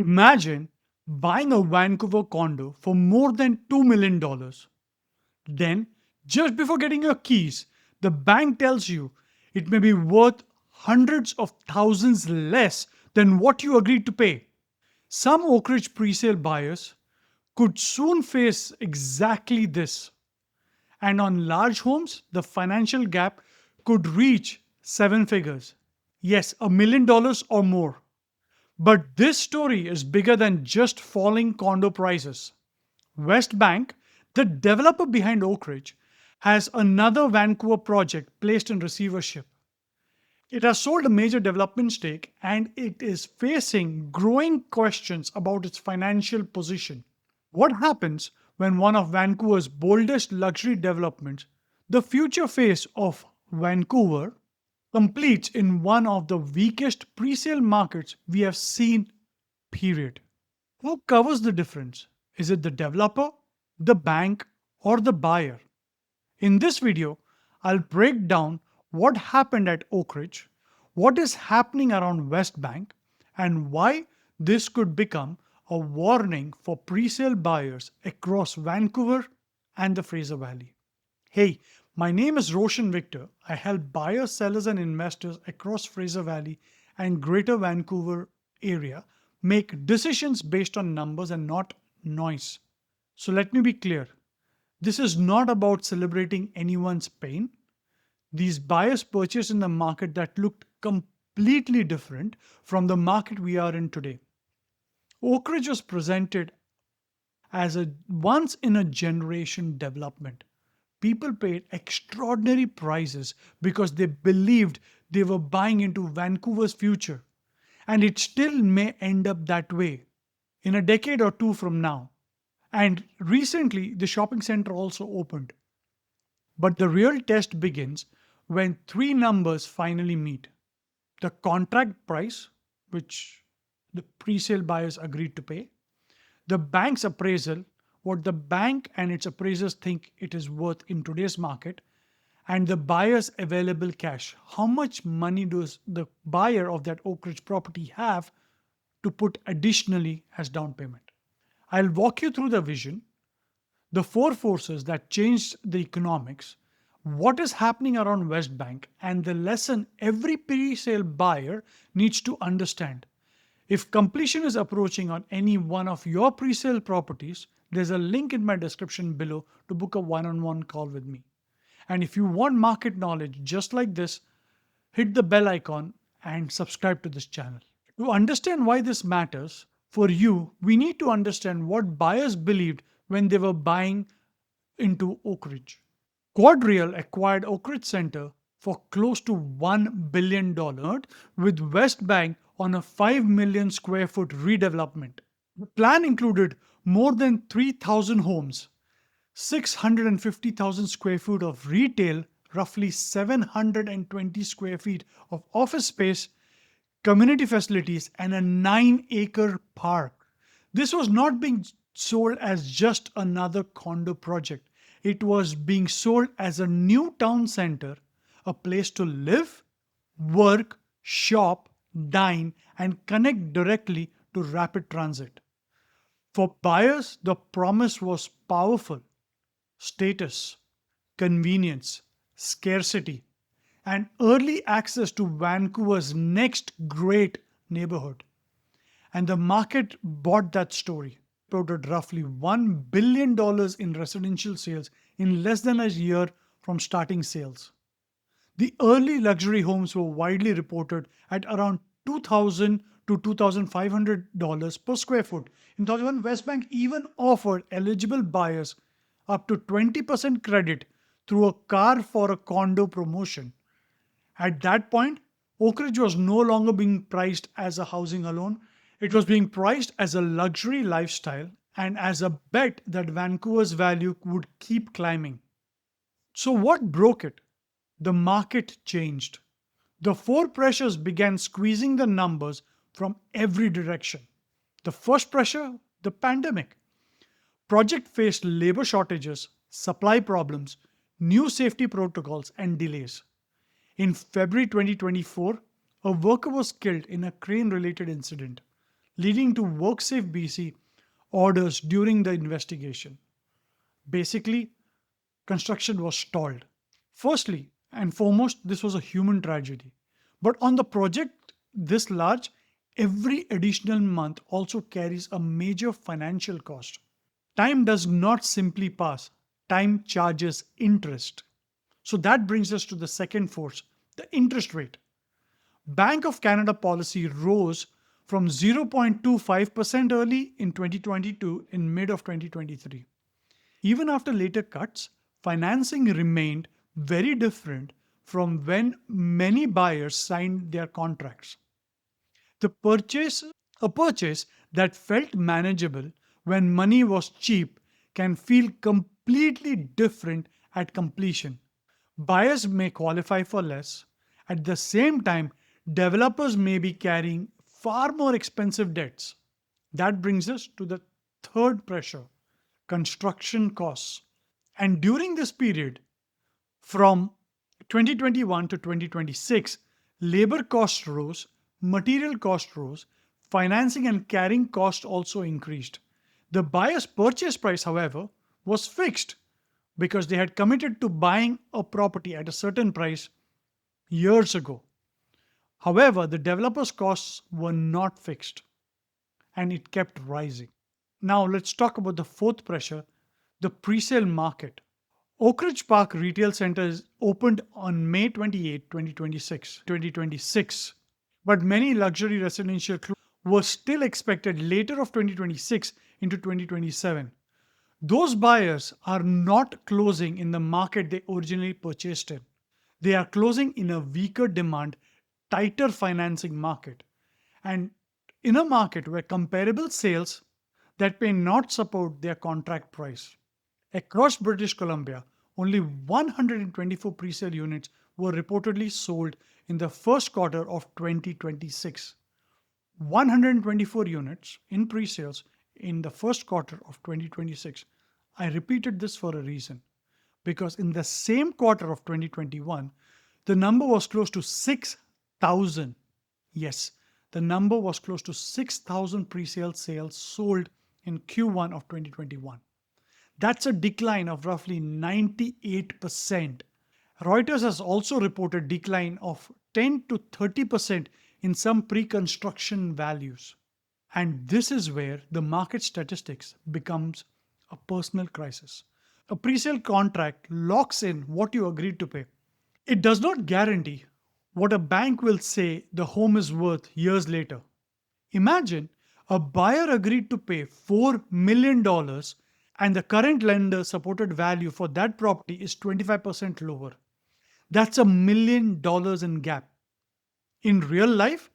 Imagine buying a Vancouver condo for more than $2 million. dollars. Then, just before getting your keys, the bank tells you it may be worth hundreds of thousands less than what you agreed to pay. Some Oakridge presale buyers could soon face exactly this. And on large homes, the financial gap could reach seven figures. Yes, $1 million or more. But this story is bigger than just falling condo prices. Westbank, the developer behind Oakridge, has another Vancouver project placed in receivership. It has sold a major development stake and it is facing growing questions about its financial position. What happens when one of Vancouver's boldest luxury developments, the future face of Vancouver, completes in one of the weakest presale markets we have seen, period? Who covers the difference? Is it the developer, the bank, or the buyer? In this video, I'll break down what happened at Oakridge, what is happening around Westbank, and why this could become a warning for presale buyers across Vancouver and the Fraser Valley. Hey, my name is Roshan Victor. I help buyers, sellers, and investors across Fraser Valley and Greater Vancouver area make decisions based on numbers and not noise. So let me be clear. This is not about celebrating anyone's pain. These buyers purchased in the market that looked completely different from the market we are in today. Oakridge was presented as a once in a generation development. People paid extraordinary prices because they believed they were buying into Vancouver's future. And it still may end up that way in a decade or two from now. And recently, the shopping center also opened. But the real test begins when three numbers finally meet: the contract price, which the presale buyers agreed to pay, the bank's appraisal, what the bank and its appraisers think it is worth in today's market, and the buyer's available cash. How much money does the buyer of that Oakridge property have to put additionally as down payment? I'll walk you through the vision, the four forces that changed the economics, what is happening around Westbank, and the lesson every pre-sale buyer needs to understand. If completion is approaching on any one of your pre-sale properties, there's a link in my description below to book a one-on-one call with me. And if you want market knowledge just like this, hit the bell icon and subscribe to this channel. To understand why this matters for you, we need to understand what buyers believed when they were buying into Oakridge. Quadreal acquired Oakridge Center for close to $1 billion with Westbank on a 5 million square foot redevelopment. The plan included more than 3,000 homes, 650,000 square feet of retail, roughly 720 square feet of office space, community facilities, and a 9-acre park. This was not being sold as just another condo project. It was being sold as a new town center, a place to live, work, shop, dine, and connect directly to rapid transit. For buyers, the promise was powerful: status, convenience, scarcity, and early access to Vancouver's next great neighborhood. And the market bought that story. Reported roughly $1 billion in residential sales in less than a year from starting sales. The early luxury homes were widely reported at around $2,000 to $2,500 per square foot. In 2001, Westbank even offered eligible buyers up to 20% credit through a car for a condo promotion. At that point, Oakridge was no longer being priced as a housing alone. It was being priced as a luxury lifestyle and as a bet that Vancouver's value would keep climbing. So what broke it? The market changed. The four pressures began squeezing the numbers from every direction. The first pressure, the pandemic. Project faced labor shortages, supply problems, new safety protocols, and delays. In February 2024, a worker was killed in a crane-related incident. leading to WorkSafe BC orders during the investigation. Basically, construction was stalled. Firstly and foremost, this was a human tragedy. But on the project this large, every additional month also carries a major financial cost. Time does not simply pass, time charges interest. So that brings us to the second force, the interest rate. Bank of Canada policy rose from 0.25% early in 2022 in mid of 2023. Even after later cuts, financing remained very different from when many buyers signed their contracts. The purchase, a purchase that felt manageable when money was cheap can feel completely different at completion. Buyers may qualify for less. At the same time, developers may be carrying far more expensive debts. That brings us to the third pressure, construction costs. And during this period, from 2021 to 2026, labor costs rose, material costs rose, financing and carrying costs also increased. The buyer's purchase price, however, was fixed because they had committed to buying a property at a certain price years ago. However, the developer's costs were not fixed and it kept rising. Now, let's talk about the fourth pressure, the presale market. Oakridge Park Retail Center is opened on May 28, 2026. But many luxury residential were still expected later of 2026 into 2027. Those buyers are not closing in the market they originally purchased in. They are closing in a weaker demand, tighter financing market, and in a market where comparable sales that may not support their contract price. Across British Columbia, only 124 presale units were reportedly sold in the first quarter of 2026. 124 units in pre-sales in the first quarter of 2026. I repeated this for a reason because in the same quarter of 2021, the number was close to 6,000. Yes, the number was close to 6,000 pre-sale sales sold in Q1 of 2021. That's a decline of roughly 98%. Reuters has also reported decline of 10 to 30% in some pre-construction values. And this is where the market statistics becomes a personal crisis. A presale contract locks in what you agreed to pay. It does not guarantee what a bank will say the home is worth years later. Imagine a buyer agreed to pay $4 million and the current lender supported value for that property is 25% lower. That's $1 million in gap. In real life,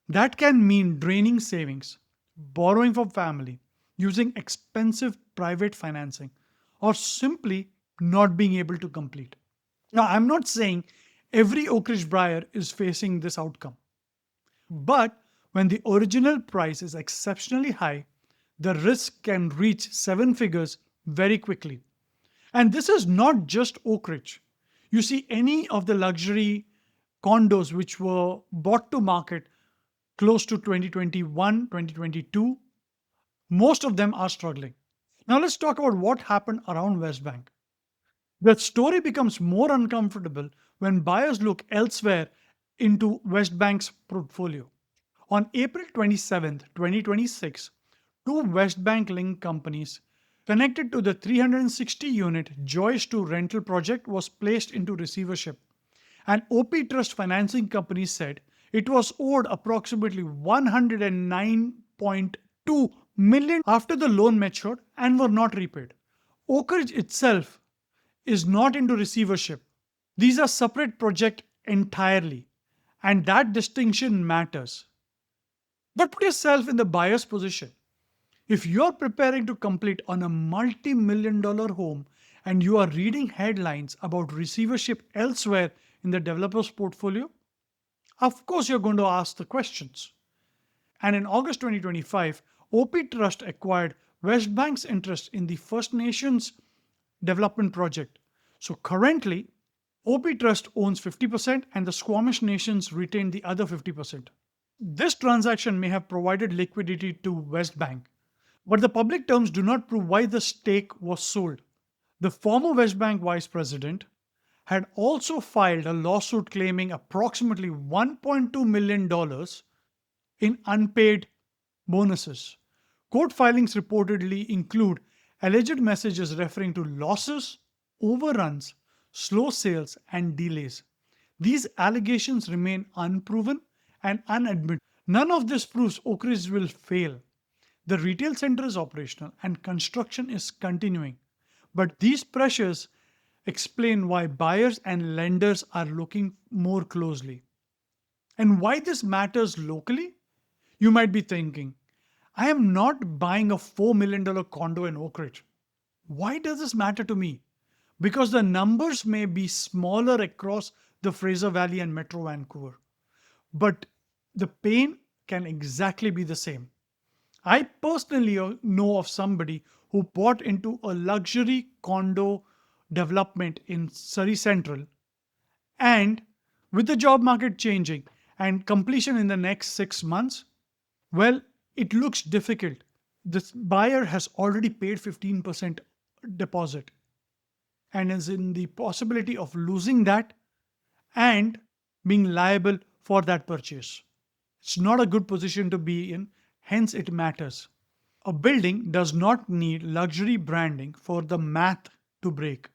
that can mean draining savings, borrowing from family, using expensive private financing, or simply not being able to complete. Now, I'm not saying every Oakridge buyer is facing this outcome, but when the original price is exceptionally high, the risk can reach seven figures very quickly. And this is not just Oakridge. You see, any of the luxury condos which were brought to market close to 2021, 2022, most of them are struggling. Now let's talk about what happened around Westbank. The story becomes more uncomfortable when buyers look elsewhere into Westbank's portfolio. On April 27, 2026, two Westbank linked companies connected to the 360-unit Joyce 2 rental project was placed into receivership. An OP Trust financing company said it was owed approximately $109.2 million after the loan matured and were not repaid. Oakridge itself is not into receivership. These are separate projects entirely, and that distinction matters. But put yourself in the buyer's position. If you're preparing to complete on a multi-million-dollar home and you are reading headlines about receivership elsewhere in the developer's portfolio, of course you're going to ask the questions. And in August 2025, OP Trust acquired Westbank's interest in the First Nations development project. So currently, OP Trust owns 50% and the Squamish Nations retain the other 50%. This transaction may have provided liquidity to Westbank, but the public terms do not prove why the stake was sold. The former Westbank vice president had also filed a lawsuit claiming approximately $1.2 million in unpaid bonuses. Court filings reportedly include alleged messages referring to losses, overruns, slow sales, and delays. These allegations remain unproven and unadmitted. None of this proves Oakridge will fail. The retail center is operational and construction is continuing. But these pressures explain why buyers and lenders are looking more closely. And why this matters locally? You might be thinking, I am not buying a $4 million condo in Oakridge. Why does this matter to me? Because the numbers may be smaller across the Fraser Valley and Metro Vancouver, but the pain can exactly be the same. I personally know of somebody who bought into a luxury condo development in Surrey Central, and with the job market changing and completion in the next 6 months, well, it looks difficult. This buyer has already paid 15% deposit and is in the possibility of losing that and being liable for that purchase. It's not a good position to be in, hence, it matters. A building does not need luxury branding for the math to break.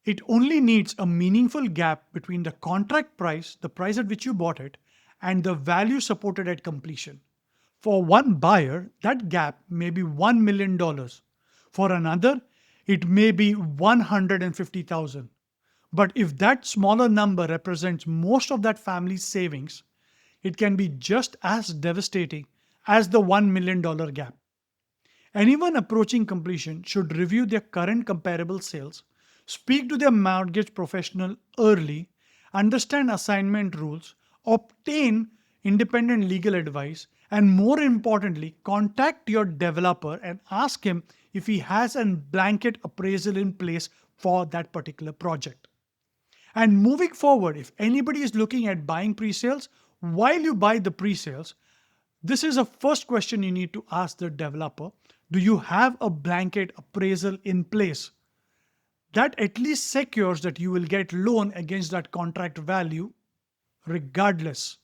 It only needs a meaningful gap between the contract price, the price at which you bought it, and the value supported at completion. For one buyer, that gap may be $1 million. For another, it may be 150,000. But if that smaller number represents most of that family's savings, it can be just as devastating as the $1 million gap. Anyone approaching completion should review their current comparable sales, speak to their mortgage professional early, understand assignment rules, obtain independent legal advice, and more importantly, contact your developer and ask him if he has a blanket appraisal in place for that particular project. And moving forward, if anybody is looking at buying pre-sales, while you buy the pre-sales, this is a first question you need to ask the developer. Do you have a blanket appraisal in place? That at least secures that you will get loan against that contract value regardless.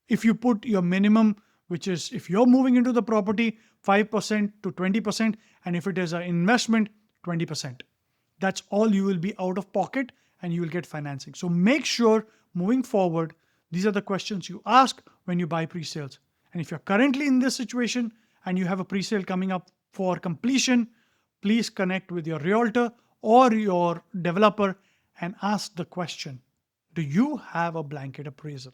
If you put your minimum, which is if you're moving into the property, 5% to 20%, and if it is an investment, 20%. That's all you will be out of pocket and you will get financing. So make sure moving forward, these are the questions you ask when you buy pre-sales. And if you're currently in this situation and you have a pre-sale coming up for completion, please connect with your realtor or your developer and ask the question, do you have a blanket appraisal?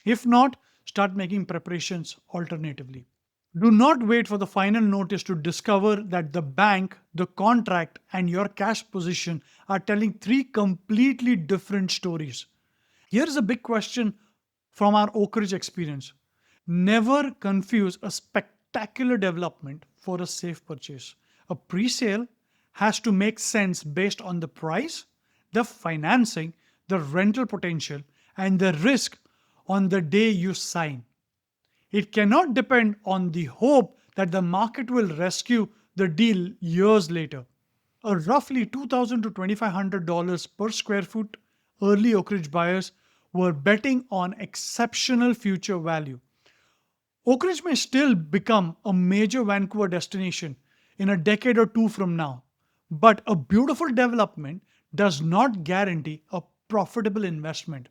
If not, start making preparations alternatively. Do not wait for the final notice to discover that the bank, the contract, and your cash position are telling three completely different stories. Here is a big question from our Oakridge experience. Never confuse a spectacular development for a safe purchase. A pre-sale has to make sense based on the price, the financing, the rental potential, and the risk on the day you sign. It cannot depend on the hope that the market will rescue the deal years later. A roughly $2,000 to $2,500 per square foot, early Oakridge buyers were betting on exceptional future value. Oakridge may still become a major Vancouver destination in a decade or two from now, but a beautiful development does not guarantee a profitable investment,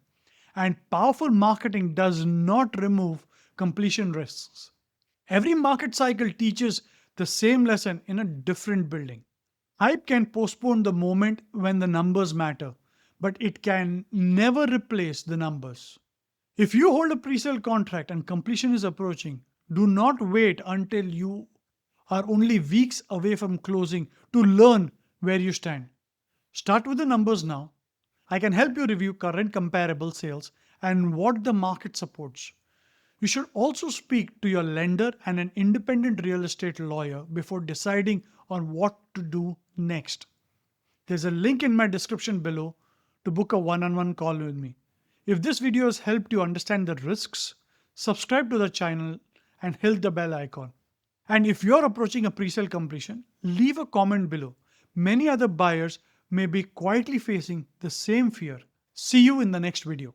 and powerful marketing does not remove completion risks. Every market cycle teaches the same lesson in a different building. Hype can postpone the moment when the numbers matter, but it can never replace the numbers. If you hold a pre-sale contract and completion is approaching, do not wait until you are only weeks away from closing to learn where you stand. Start with the numbers now. I can help you review current comparable sales and what the market supports. You should also speak to your lender and an independent real estate lawyer before deciding on what to do next. There's a link in my description below to book a one-on-one call with me. If this video has helped you understand the risks, subscribe to the channel and hit the bell icon. And if you're approaching a presale completion, leave a comment below. Many other buyers may be quietly facing the same fear. See you in the next video.